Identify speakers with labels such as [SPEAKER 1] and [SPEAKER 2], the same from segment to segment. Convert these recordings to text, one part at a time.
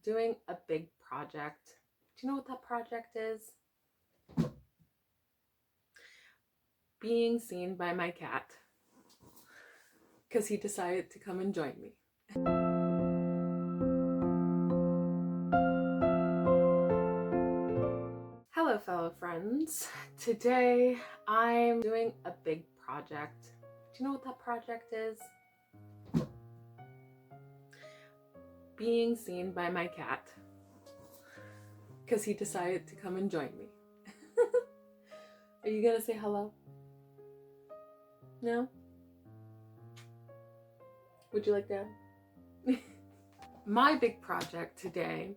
[SPEAKER 1] doing a big project. Do you know what that project is? Being seen by my cat, because he decided to come and join me. Hello, fellow friends. Today I'm doing a big project. Do you know what that project is? Being seen by my cat, because he decided to come and join me. Are you gonna say hello? No? Would you like that? My big project today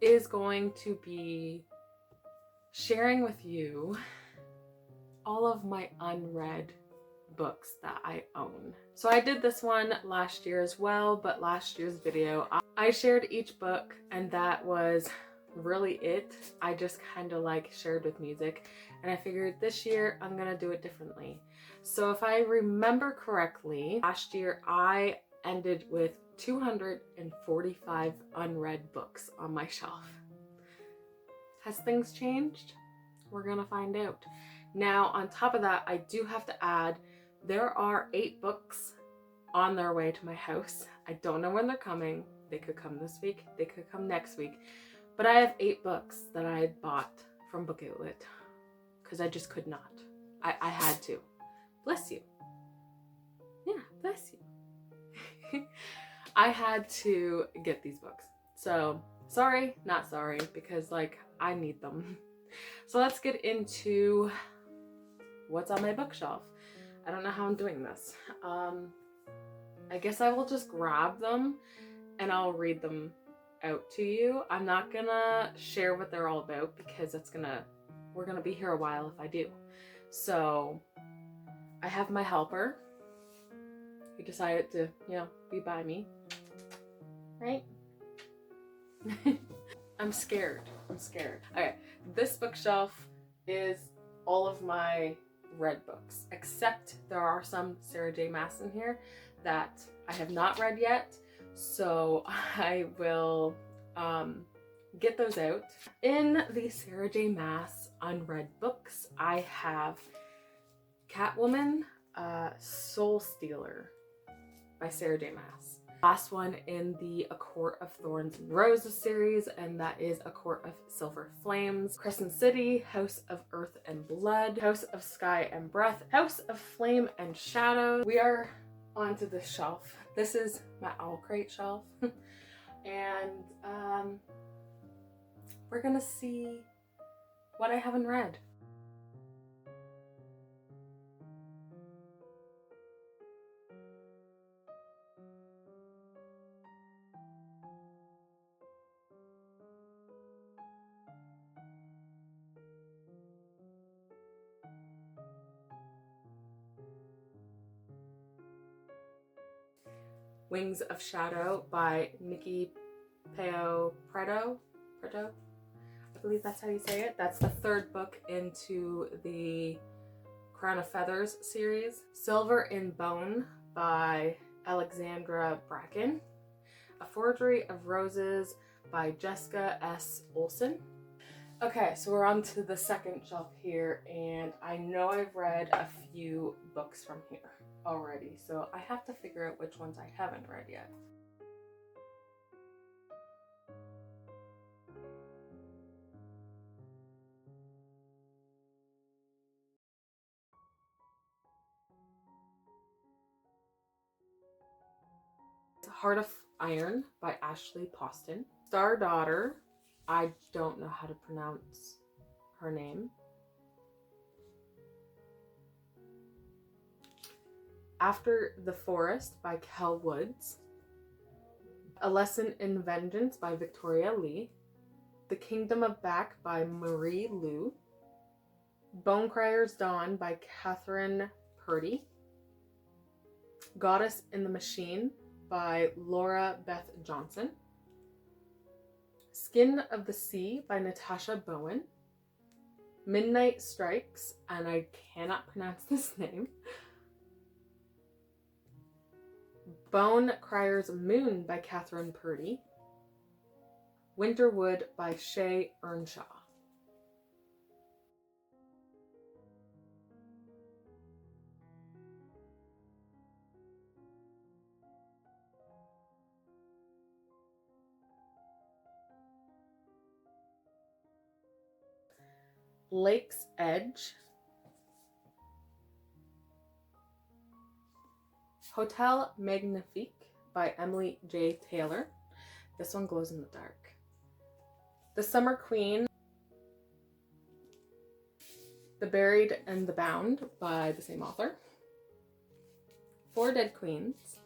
[SPEAKER 1] is going to be sharing with you all of my unread books that I own. So I did this one last year as well, but last year's video I shared each book and that was really it. I just kind of like shared with music, and I figured this year I'm gonna do it differently. So if I remember correctly, last year I ended with 245 unread books on my shelf. Has things changed? We're gonna find out. Now, on top of that, I do have to add, there are 8 books on their way to my house. I don't know when they're coming. They could come this week, they could come next week. But I have 8 books that I had bought from Book Outlet because I just could not. I had to. Bless you. Yeah, bless you. I had to get these books. So, sorry, not sorry, because like I need them. So let's get into what's on my bookshelf. I don't know how I'm doing this. I guess I will just grab them and I'll read them out to you. I'm not gonna share what they're all about because we're gonna be here a while if I do. So I have my helper who decided to, be by me, right? I'm scared. Okay, this bookshelf is all of my read books, except there are some Sarah J. Maas in here that I have not read yet, so I will get those out. In the Sarah J. Maas unread books, I have Catwoman, Soul Stealer by Sarah J. Maas. Last one in the A Court of Thorns and Roses series, and that is A Court of Silver Flames. Crescent City, House of Earth and Blood, House of Sky and Breath, House of Flame and Shadow. We are onto this shelf. This is my Owl Crate shelf. And we're gonna see what I haven't read. Wings of Shadow by Nikki Preto. I believe that's how you say it. That's the 3rd book into the Crown of Feathers series. Silver in Bone by Alexandra Bracken. A Forgery of Roses by Jessica S. Olson. Okay, so we're on to the second shelf here, and I know I've read a few books from here already, so I have to figure out which ones I haven't read yet. Heart of Iron by Ashley Poston. Star Daughter, I don't know how to pronounce her name. After the Forest by Kel Woods. A Lesson in Vengeance by Victoria Lee. The Kingdom of Back by Marie Lu. Bonecryer's Dawn by Catherine Purdy. Goddess in the Machine by Laura Beth Johnson. Skin of the Sea by Natasha Bowen. Midnight Strikes, and I cannot pronounce this name. Bonecryer's Moon by Catherine Purdy. Winterwood by Shay Earnshaw. Lake's Edge. Hotel Magnifique by Emily J. Taylor. This one glows in the dark. The Summer Queen. The Buried and the Bound by the same author. Four Dead Queens.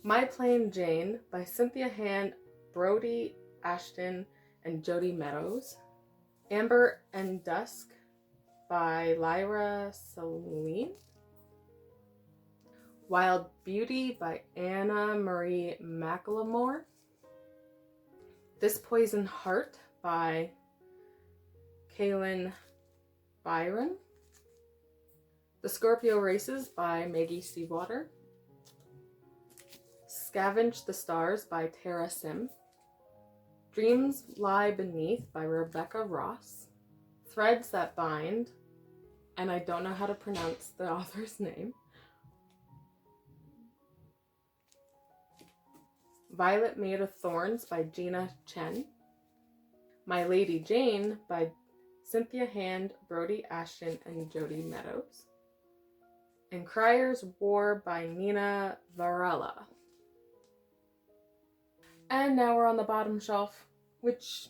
[SPEAKER 1] My Plain Jane by Cynthia Hand, Brody Ashton, and Jody Meadows. Amber and Dusk by Lyra Celine. Wild Beauty by Anna Marie McLemore. This Poison Heart by Kaylin Byron. The Scorpio Races by Maggie Seawater. Scavenge the Stars by Tara Sim. Dreams Lie Beneath by Rebecca Ross. Threads That Bind, and I don't know how to pronounce the author's name. Violet Made of Thorns by Gina Chen. My Lady Jane by Cynthia Hand, Brody Ashton, and Jody Meadows. And Crier's War by Nina Varela. And now we're on the bottom shelf, which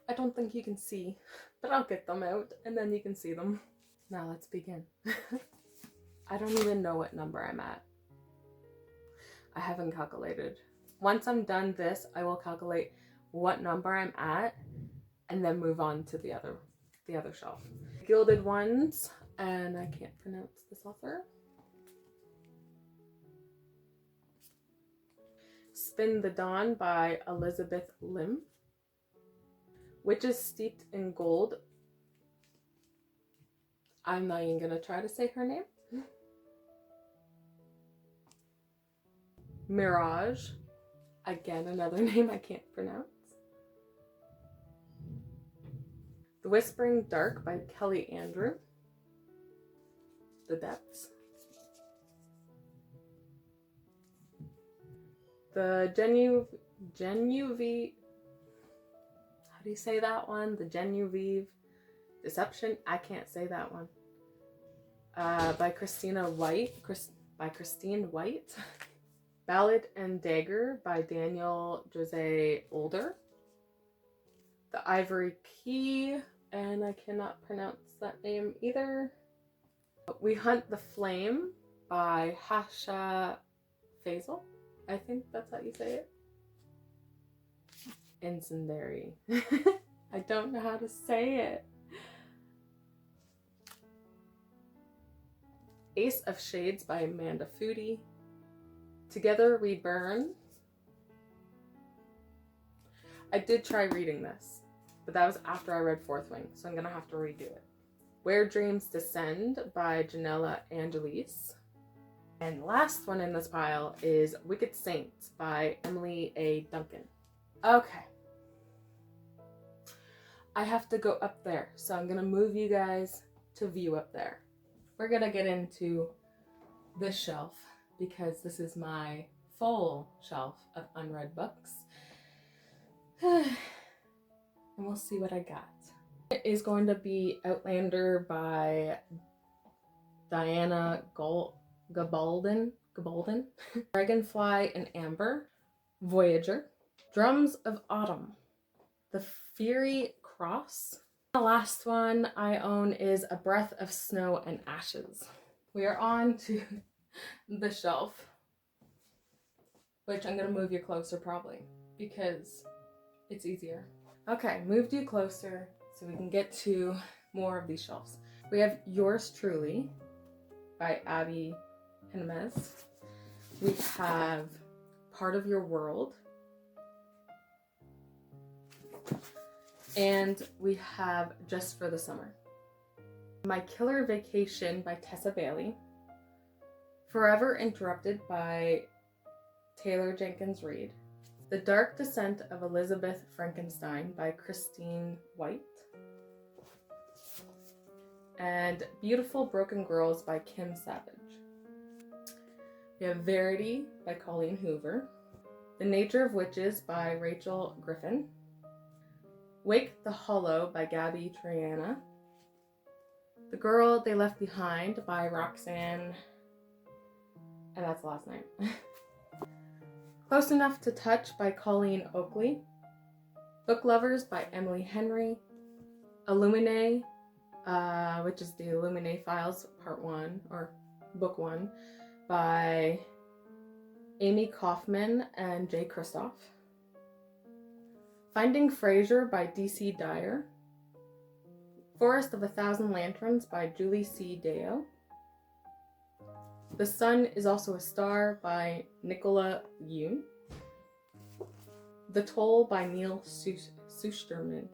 [SPEAKER 1] I don't think you can see, but I'll get them out and then you can see them. Now let's begin. I don't even know what number I'm at. I haven't calculated. Once I'm done this, I will calculate what number I'm at and then move on to the other shelf. Gilded Ones, and I can't pronounce this author. Spin the Dawn by Elizabeth Lim. Witches Steeped in Gold. I'm not even gonna try to say her name. Mirage. Again, another name I can't pronounce. The Whispering Dark by Kelly Andrew. The Depths. The Genevieve, how do you say that one? The Genevieve Deception. I can't say that one. By Christine White. Ballad and Dagger by Daniel Jose Older. The Ivory Key, and I cannot pronounce that name either. We Hunt the Flame by Hasha Faisal. I think that's how you say it. Incendiary. I don't know how to say it. Ace of Shades by Amanda Foody. Together We Burn. I did try reading this, but that was after I read Fourth Wing, so I'm gonna have to redo it. Where Dreams Descend by Janella Angelis. And last one in this pile is Wicked Saints by Emily A. Duncan. Okay. I have to go up there, so I'm gonna move you guys to view up there. We're gonna get into this shelf because this is my full shelf of unread books. And we'll see what I got. It is going to be Outlander by Diana Gabaldon, Dragonfly and Amber, Voyager, Drums of Autumn, The Fiery Cross. The last one I own is A Breath of Snow and Ashes. We are on to the shelf, which I'm gonna move you closer probably because it's easier. Okay, moved you closer so we can get to more of these shelves. We have Yours Truly by Abby Jimenez. We have Part of Your World. And we have Just for the Summer. My Killer Vacation by Tessa Bailey. Forever Interrupted by Taylor Jenkins Reid. The Dark Descent of Elizabeth Frankenstein by Christine White. And Beautiful Broken Girls by Kim Savage. We have Verity by Colleen Hoover. The Nature of Witches by Rachel Griffin. Wake the Hollow by Gabby Triana. The Girl They Left Behind by Roxanne, and that's the last name. Close Enough to Touch by Colleen Oakley. Book Lovers by Emily Henry. Illuminae, which is the Illuminae Files Part 1, or Book 1, by Amy Kaufman and Jay Kristoff. Finding Fraser by D.C. Dyer. Forest of a Thousand Lanterns by Julie C. Deo. The Sun is Also a Star by Nicola Yoon. The Toll by Neil Susterman.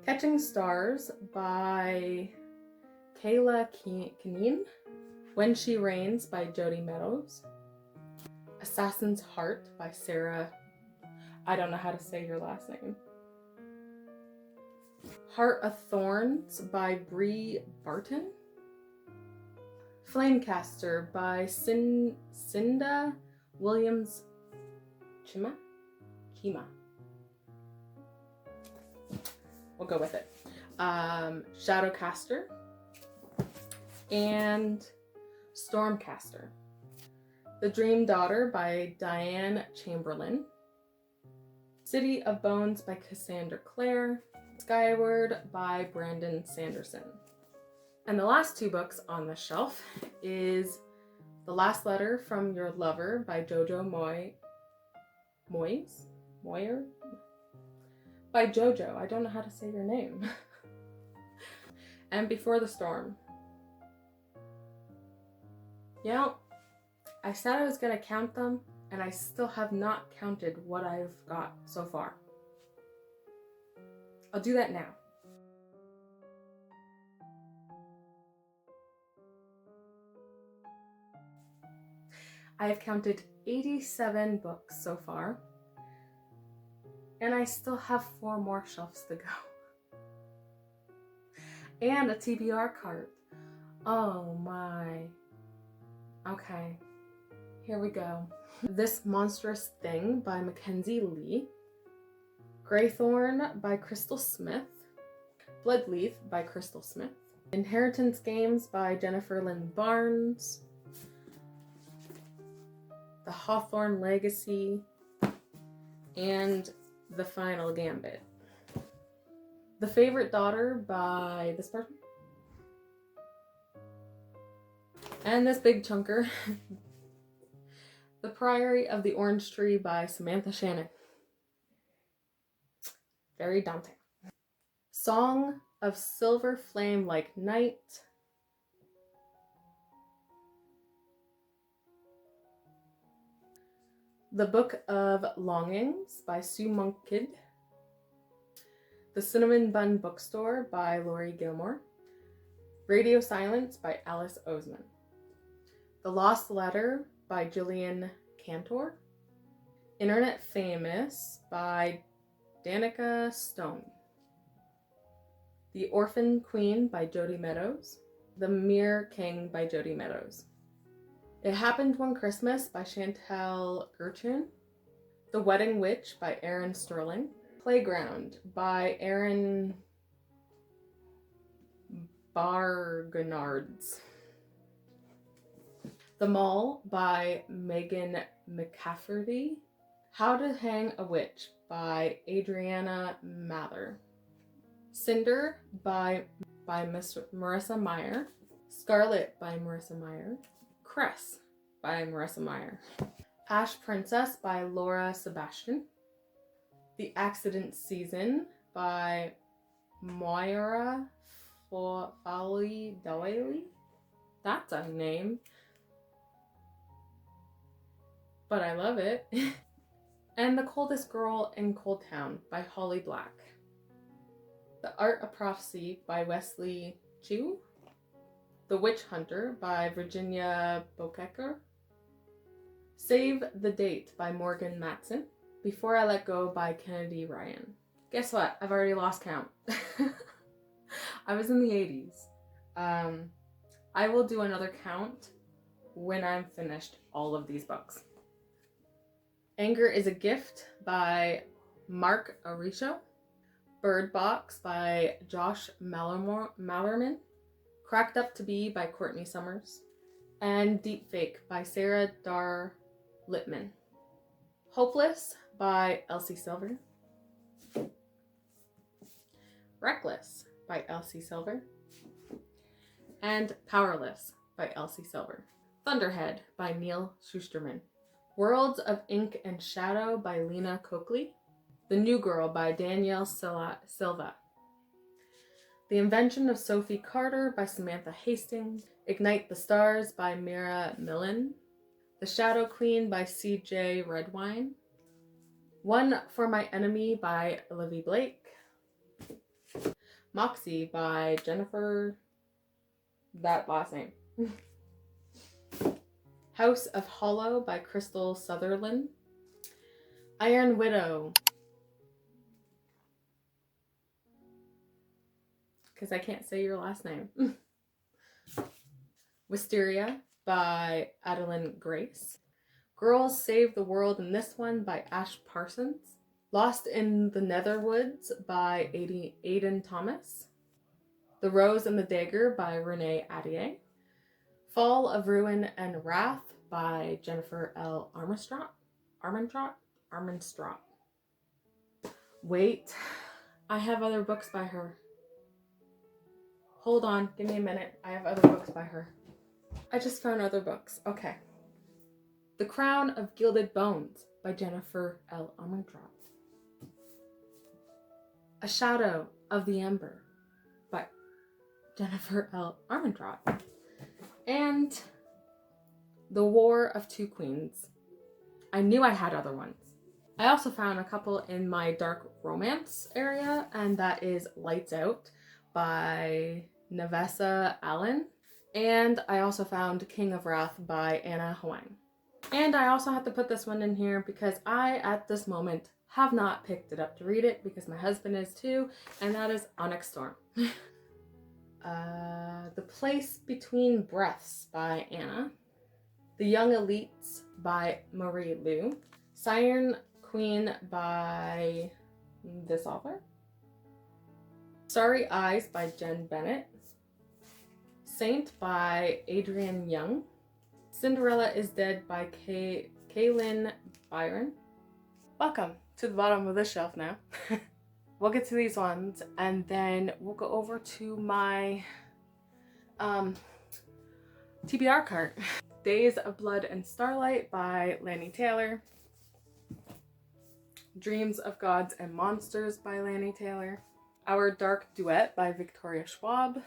[SPEAKER 1] Catching Stars by Kayla Kineen. When She Rains by Jody Meadows. Assassin's Heart by Sarah, I don't know how to say your last name. Heart of Thorns by Bree Barton. Flamecaster by Cinda Williams Kima. We'll go with it. Shadowcaster and Stormcaster. The Dream Daughter by Diane Chamberlain. City of Bones by Cassandra Clare. Skyward by Brandon Sanderson. And the last two books on the shelf is The Last Letter from Your Lover by Jojo Moyer? By Jojo. I don't know how to say your name. And Before the Storm. You know, I said I was going to count them, and I still have not counted what I've got so far. I'll do that now. I have counted 87 books so far, and I still have 4 more shelves to go. And a TBR cart. Oh my. Okay, here we go. This Monstrous Thing by Mackenzie Lee. Greythorn by Crystal Smith. Bloodleaf by Crystal Smith. Inheritance Games by Jennifer Lynn Barnes. The Hawthorne Legacy. And The Final Gambit. The Favorite Daughter by this person. And this big chunker. The Priory of the Orange Tree by Samantha Shannon. Very daunting. Song of Silver Flame Like Night. The Book of Longings by Sue Monk Kidd. The Cinnamon Bun Bookstore by Laurie Gilmore. Radio Silence by Alice Oseman. The Lost Letter by Gillian Cantor. Internet Famous by Danica Stone. The Orphan Queen by Jody Meadows. The Mere King by Jody Meadows. It Happened One Christmas by Chantal Gertrude. The Wedding Witch by Erin Sterling. Playground by Erin Barganards. The Mall by Megan McCafferty. How to Hang a Witch by Adriana Mather. Cinder by Marissa Meyer. Scarlet by Marissa Meyer. Cress by Marissa Meyer. Ash Princess by Laura Sebastian. The Accident Season by Moira Fowley Doyley. That's a name, but I love it. And The Coldest Girl in Cold Town by Holly Black. The Art of Prophecy by Wesley Chu. The Witch Hunter by Virginia Bokecker. Save the Date by Morgan Matson. Before I Let Go by Kennedy Ryan. Guess what? I've already lost count. I was in the 80s. I will do another count when I'm finished all of these books. Anger is a Gift by Mark Arisho. Bird Box by Josh Mallerman. Cracked Up to Be by Courtney Summers. And Deepfake by Sarah Dar Littman. Hopeless by Elsie Silver. Reckless by Elsie Silver. And Powerless by Elsie Silver. Thunderhead by Neil Schusterman. Worlds of Ink and Shadow by Lena Coakley. The New Girl by Danielle Silva. The Invention of Sophie Carter by Samantha Hastings. Ignite the Stars by Mira Millen. The Shadow Queen by C.J. Redwine. One for My Enemy by Olivia Blake. Moxie by Jennifer... that last name. House of Hollow by Crystal Sutherland. Iron Widow. Because I can't say your last name. Wisteria by Adeline Grace. Girls Save the World in This One by Ash Parsons. Lost in the Netherwoods by Aidan Thomas. The Rose and the Dagger by Renee Adier. Fall of Ruin and Wrath by Jennifer L. Armentrout. Wait, I have other books by her. Hold on, give me a minute. I have other books by her. I just found other books. Okay. The Crown of Gilded Bones by Jennifer L. Armentrout. A Shadow of the Ember by Jennifer L. Armentrout. And The War of Two Queens. I knew I had other ones. I also found a couple in my dark romance area, and that is Lights Out by Navessa Allen. And I also found King of Wrath by Anna Huang. And I also have to put this one in here because I, at this moment, have not picked it up to read it because my husband is too, and that is Onyx Storm. The Place Between Breaths by Anna. The Young Elites by Marie Lu. Siren Queen by this author. Starry Eyes by Jen Bennett. Saint by Adrienne Young. Cinderella is Dead by Kaylin Byron. Welcome to the bottom of the shelf now. We'll get to these ones and then we'll go over to my TBR cart. Days of Blood and Starlight by Lanny Taylor. Dreams of Gods and Monsters by Lanny Taylor. Our Dark Duet by Victoria Schwab.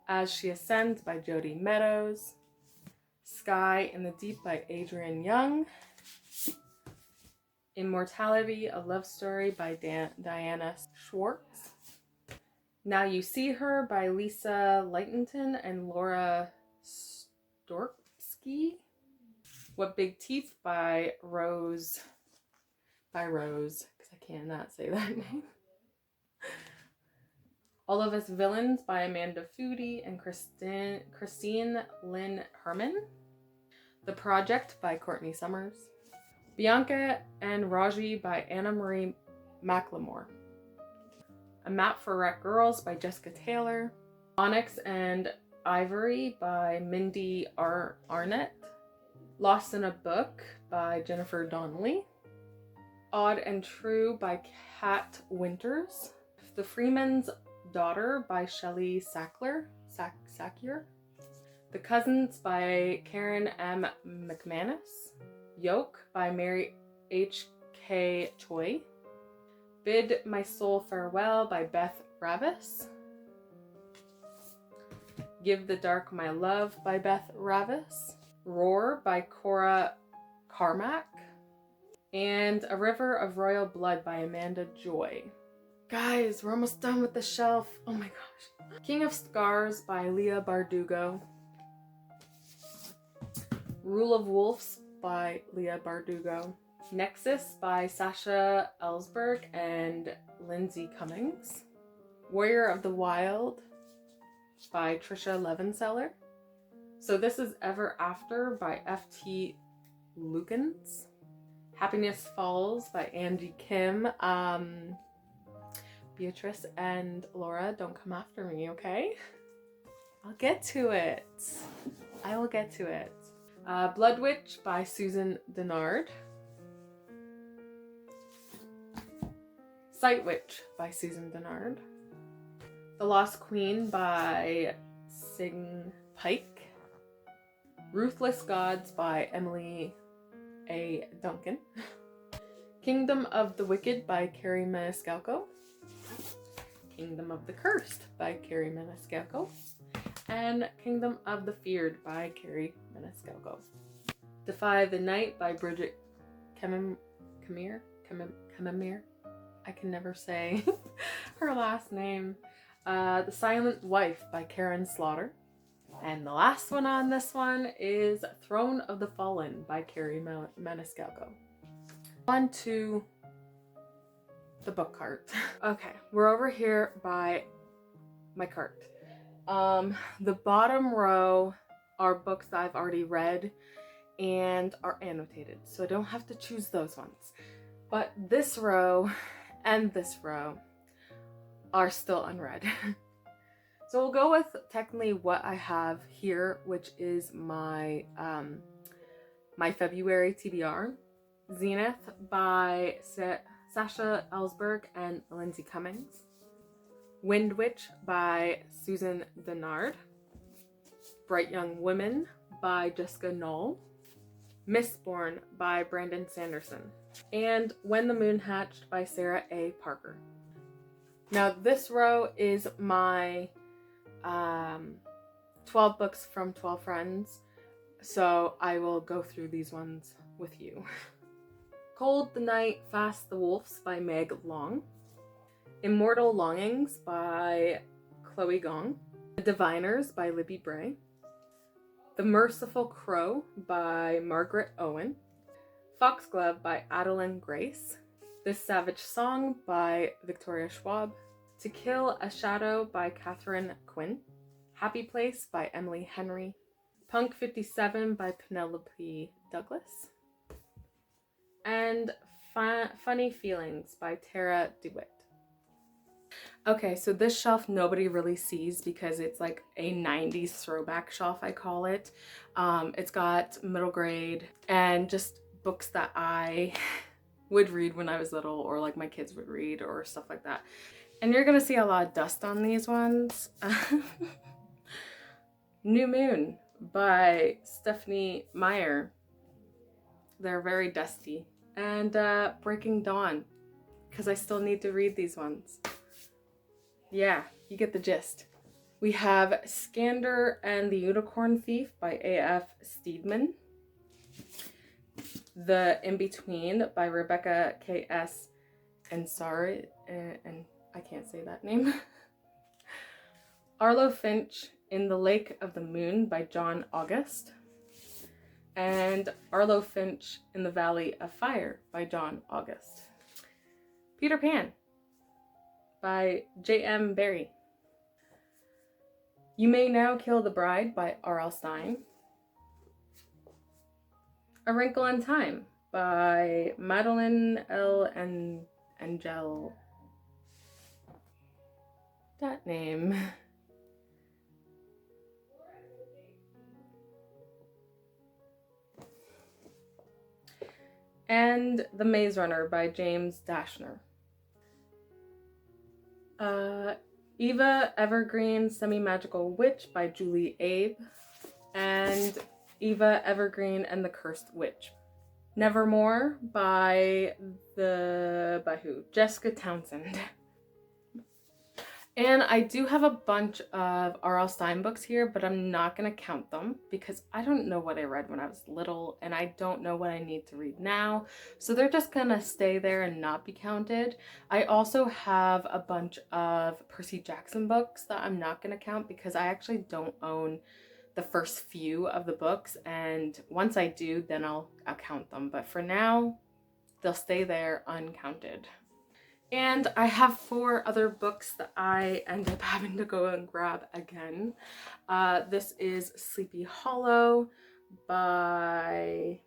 [SPEAKER 1] As She Ascends by Jodi Meadows. Sky in the Deep by Adrienne Young. Immortality, A Love Story by Diana Schwartz. Now You See Her by Lisa Lightenton and Laura Storpsky. What Big Teeth by Rose, because I cannot say that name. All of Us Villains by Amanda Foody and Christine Lynn Herman. The Project by Courtney Summers. Bianca and Raji by Anna Marie McLemore. A Map for Wreck Girls by Jessica Taylor. Onyx and Ivory by Mindy Arnett. Lost in a Book by Jennifer Donnelly. Odd and True by Kat Winters. The Freeman's Daughter by Shelley Sackler. The Cousins by Karen M. McManus. Yoke by Mary H.K. Choi. Bid My Soul Farewell by Beth Ravis. Give the Dark My Love by Beth Ravis. Roar by Cora Carmack. And A River of Royal Blood by Amanda Joy. Guys, we're almost done with the shelf. Oh my gosh. King of Scars by Leah Bardugo. Rule of Wolves by Leah Bardugo. Nexus by Sasha Ellsberg and Lindsay Cummings. Warrior of the Wild by Trisha Levenseller. So this is Ever After by F.T. Lukens. Happiness Falls by Angie Kim. Beatrice and Laura, don't come after me, okay? I'll get to it. I will get to it. Blood Witch by Susan Dennard. Sight Witch by Susan Dennard. The Lost Queen by Sing Pike. Ruthless Gods by Emily A. Duncan. Kingdom of the Wicked by Carrie Maniscalco. Kingdom of the Cursed by Carrie Maniscalco. And Kingdom of the Feared by Carrie Maniscalco. Defy the Night by Bridget Kemmerer. I can never say her last name. The Silent Wife by Karen Slaughter. And the last one on this one is Throne of the Fallen by Carrie Maniscalco. On to the book cart. Okay, we're over here by my cart. The bottom row are books that I've already read and are annotated, so I don't have to choose those ones. But this row and this row are still unread. So we'll go with technically what I have here, which is my my February TBR. Zenith by Sasha Ellsberg and Lindsay Cummings. Wind Witch by Susan Dennard. Bright Young Women by Jessica Knoll. Mistborn by Brandon Sanderson. And When the Moon Hatched by Sarah A. Parker. Now this row is my 12 books from 12 friends, so I will go through these ones with you. Cold the Night, Fast the Wolves by Meg Long. Immortal Longings by Chloe Gong. The Diviners by Libby Bray. The Merciful Crow by Margaret Owen. Foxglove by Adeline Grace. This Savage Song by Victoria Schwab. To Kill a Shadow by Catherine Quinn. Happy Place by Emily Henry. Punk 57 by Penelope Douglas. And Funny Feelings by Tara DeWitt. Okay, so this shelf nobody really sees because it's like a 90s throwback shelf, I call it. It's got middle grade and just books that I would read when I was little, or like my kids would read, or stuff like that. And you're gonna see a lot of dust on these ones. New Moon by Stephanie Meyer. They're very dusty. And Breaking Dawn, because I still need to read these ones. Yeah, you get the gist. We have Skander and the Unicorn Thief by A.F. Steedman. The In-Between by Rebecca K.S. Ansari, and I can't say that name. Arlo Finch in the Lake of the Moon by John August. And Arlo Finch in the Valley of Fire by John August. Peter Pan by J.M. Barrie. You May Now Kill the Bride by R.L. Stine. A Wrinkle in Time by Madeline L. Angel. That name. And The Maze Runner by James Dashner. Eva Evergreen Semi-Magical Witch by Julie Abe. And Eva Evergreen and the Cursed Witch. Nevermore by who? Jessica Townsend. And I do have a bunch of R.L. Stine books here, but I'm not going to count them because I don't know what I read when I was little and I don't know what I need to read now. So they're just going to stay there and not be counted. I also have a bunch of Percy Jackson books that I'm not going to count because I actually don't own the first few of the books, and once I do, then I'll count them. But for now, they'll stay there uncounted. And I have 4 other books that I end up having to go and grab again. This is Sleepy Hollow by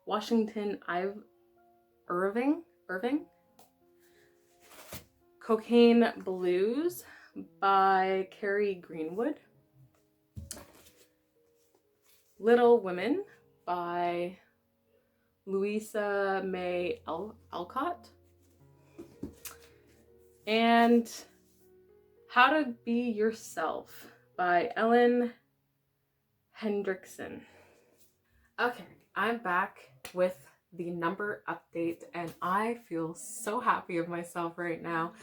[SPEAKER 1] Washington Irving. Cocaine Blues by Carrie Greenwood. Little Women by Louisa May Alcott. And How to Be Yourself by Ellen Hendrickson. Okay, I'm back with the number update, and I feel so happy of myself right now.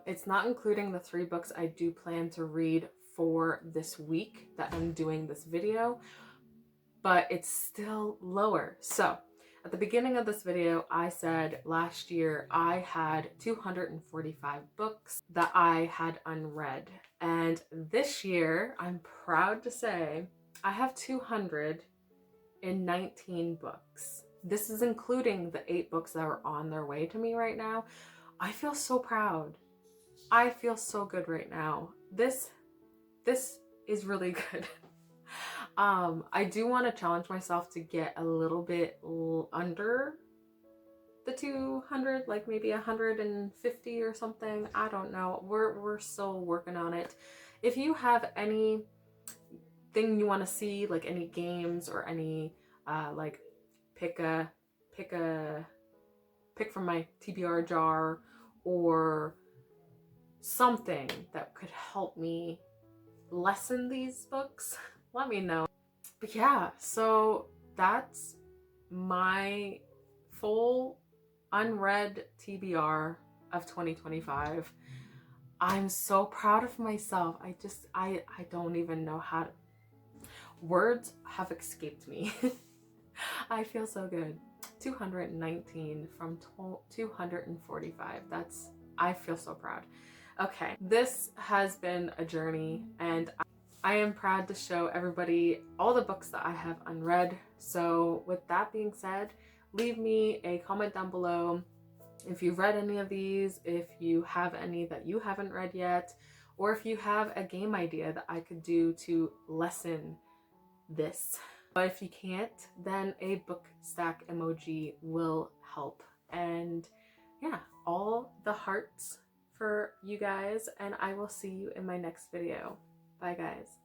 [SPEAKER 1] It's not including the 3 books I do plan to read for this week that I'm doing this video, but it's still lower. So at the beginning of this video, I said last year I had 245 books that I had unread. And this year, I'm proud to say, I have 219 books. This is including the 8 books that are on their way to me right now. I feel so proud. I feel so good right now. This is really good. I do want to challenge myself to get a little bit under the 200, like maybe 150 or something. I don't know. We're still working on it. If you have anything you want to see, like any games or any like pick from my TBR jar or something that could help me lessen these books, let me know. But yeah, so that's my full unread TBR of 2025. I'm so proud of myself. I don't even know how to, words have escaped me. I feel so good. 219 from 245. I feel so proud. Okay, this has been a journey, and I am proud to show everybody all the books that I have unread. So with that being said, leave me a comment down below if you've read any of these, if you have any that you haven't read yet, or if you have a game idea that I could do to lessen this. But if you can't, then a book stack emoji will help. And yeah, all the hearts for you guys, and I will see you in my next video. Bye guys.